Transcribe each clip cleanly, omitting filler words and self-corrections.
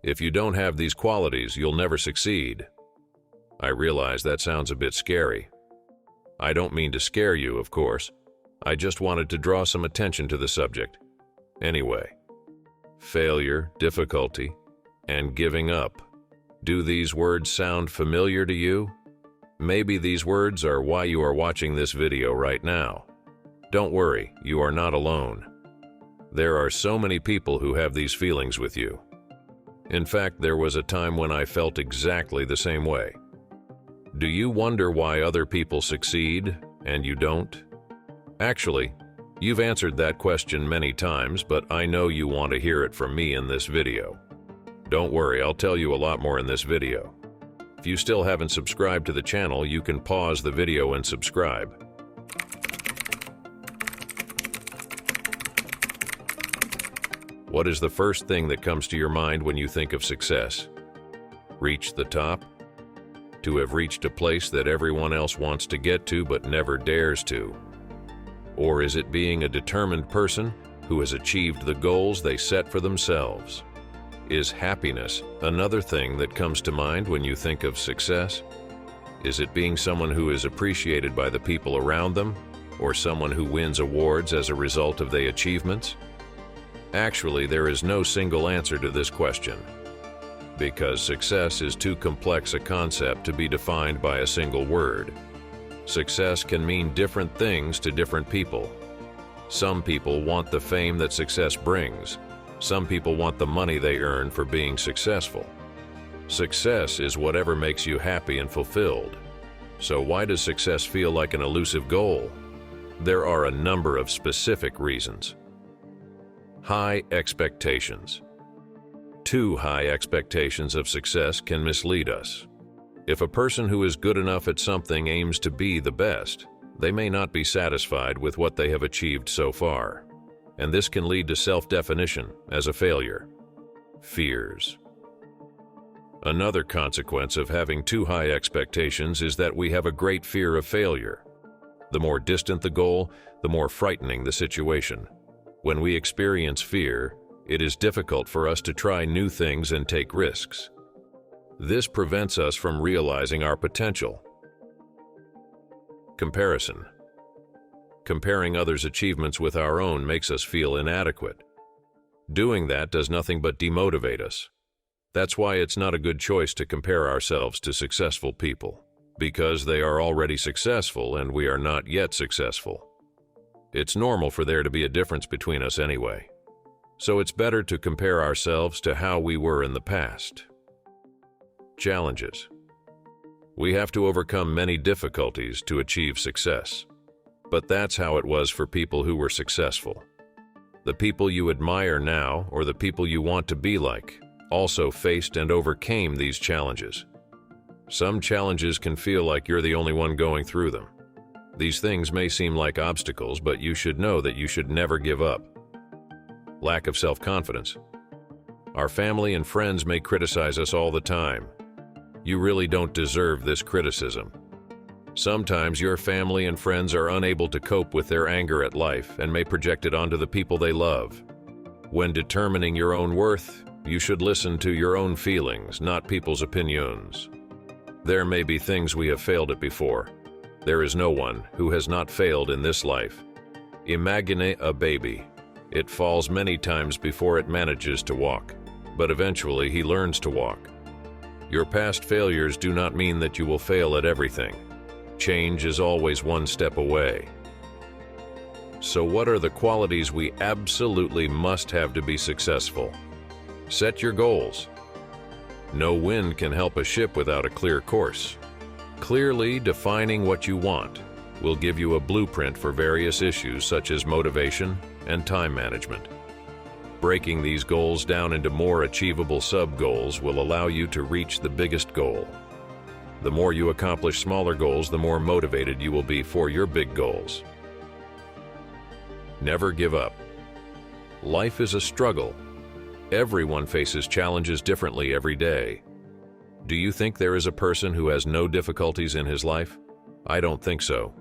If you don't have these qualities, you'll never succeed. I realize that sounds a bit scary. I don't mean to scare you, of course. I just wanted to draw some attention to the subject. Anyway, failure, difficulty, and giving up. Do these words sound familiar to you? Maybe these words are why you are watching this video right now. Don't worry, you are not alone. There are so many people who have these feelings with you. In fact, there was a time when I felt exactly the same way. Do you wonder why other people succeed and you don't? Actually, you've answered that question many times, but I know you want to hear it from me in this video. Don't worry, I'll tell you a lot more in this video. If you still haven't subscribed to the channel, you can pause the video and subscribe. What is the first thing that comes to your mind when you think of success? Reach the top? To have reached a place that everyone else wants to get to but never dares to? Or is it being a determined person who has achieved the goals they set for themselves? Is happiness another thing that comes to mind when you think of success? Is it being someone who is appreciated by the people around them, or someone who wins awards as a result of their achievements? Actually, there is no single answer to this question, because success is too complex a concept to be defined by a single word. Success can mean different things to different people. Some people want the fame that success brings. Some people want the money they earn for being successful. Success is whatever makes you happy and fulfilled. So why does success feel like an elusive goal? There are a number of specific reasons. High expectations. Too high expectations of success can mislead us. If a person who is good enough at something aims to be the best, they may not be satisfied with what they have achieved so far, and this can lead to self-definition as a failure. Fears. Another consequence of having too high expectations is that we have a great fear of failure. The more distant the goal, the more frightening the situation. When we experience fear, it is difficult for us to try new things and take risks. This prevents us from realizing our potential. Comparison. Comparing others' achievements with our own makes us feel inadequate. Doing that does nothing but demotivate us. That's why it's not a good choice to compare ourselves to successful people, because they are already successful and we are not yet successful. It's normal for there to be a difference between us anyway. So it's better to compare ourselves to how we were in the past. Challenges. We have to overcome many difficulties to achieve success. But that's how it was for people who were successful. The people you admire now, or the people you want to be like, also faced and overcame these challenges. Some challenges can feel like you're the only one going through them. These things may seem like obstacles, but you should know that you should never give up. Lack of self-confidence. Our family and friends may criticize us all the time. You really don't deserve this criticism. Sometimes your family and friends are unable to cope with their anger at life and may project it onto the people they love. When determining your own worth, you should listen to your own feelings, not people's opinions. There may be things we have failed at before. There is no one who has not failed in this life. Imagine a baby. It falls many times before it manages to walk, but eventually he learns to walk. Your past failures do not mean that you will fail at everything. Change is always one step away. So what are the qualities we absolutely must have to be successful? Set your goals. No wind can help a ship without a clear course. Clearly defining what you want will give you a blueprint for various issues such as motivation and time management. Breaking these goals down into more achievable sub-goals will allow you to reach the biggest goal. The more you accomplish smaller goals, the more motivated you will be for your big goals. Never give up. Life is a struggle. Everyone faces challenges differently every day. Do you think there is a person who has no difficulties in his life? I don't think so.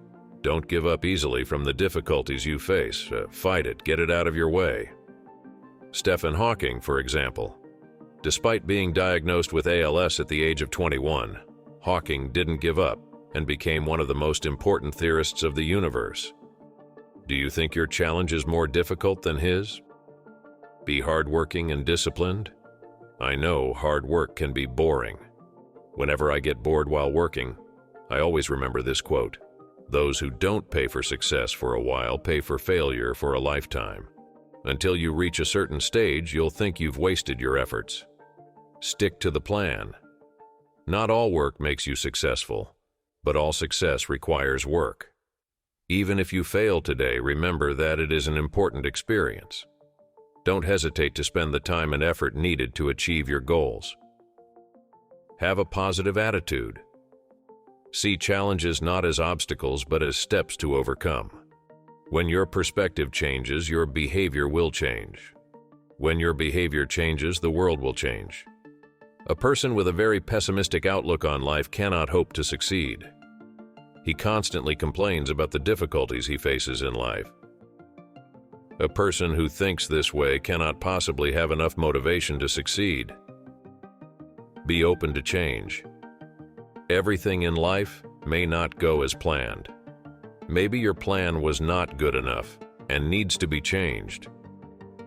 Don't give up easily from the difficulties you face. Fight it, get it out of your way. Stephen Hawking, for example. Despite being diagnosed with ALS at the age of 21, Hawking didn't give up and became one of the most important theorists of the universe. Do you think your challenge is more difficult than his? Be hardworking and disciplined? I know hard work can be boring. Whenever I get bored while working, I always remember this quote: "Those who don't pay for success for a while pay for failure for a lifetime." Until you reach a certain stage, you'll think you've wasted your efforts. Stick to the plan. Not all work makes you successful, but all success requires work. Even if you fail today, remember that it is an important experience. Don't hesitate to spend the time and effort needed to achieve your goals. Have a positive attitude. See challenges not as obstacles, but as steps to overcome. When your perspective changes, your behavior will change. When your behavior changes, the world will change. A person with a very pessimistic outlook on life cannot hope to succeed. He constantly complains about the difficulties he faces in life. A person who thinks this way cannot possibly have enough motivation to succeed. Be open to change. Everything in life may not go as planned. Maybe your plan was not good enough and needs to be changed.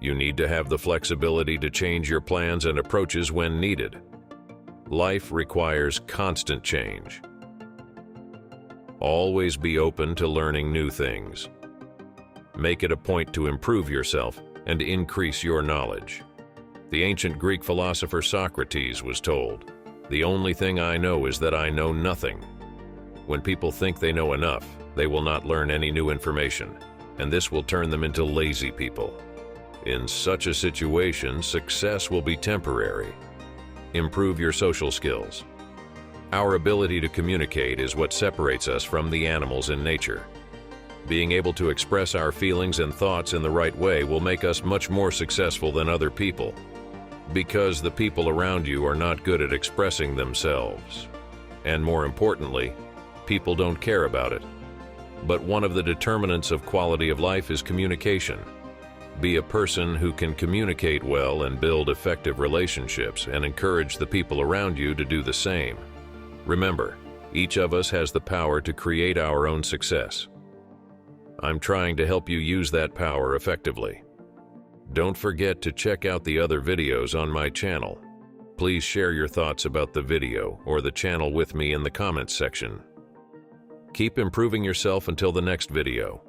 You need to have the flexibility to change your plans and approaches when needed. Life requires constant change. Always be open to learning new things. Make it a point to improve yourself and increase your knowledge. The ancient Greek philosopher Socrates was told, "The only thing I know is that I know nothing." When people think they know enough, they will not learn any new information, and this will turn them into lazy people. In such a situation, success will be temporary. Improve your social skills. Our ability to communicate is what separates us from the animals in nature. Being able to express our feelings and thoughts in the right way will make us much more successful than other people, because the people around you are not good at expressing themselves. And more importantly, people don't care about it. But one of the determinants of quality of life is communication. Be a person who can communicate well and build effective relationships and encourage the people around you to do the same. Remember, each of us has the power to create our own success. I'm trying to help you use that power effectively. Don't forget to check out the other videos on my channel. Please share your thoughts about the video or the channel with me in the comments section. Keep improving yourself until the next video.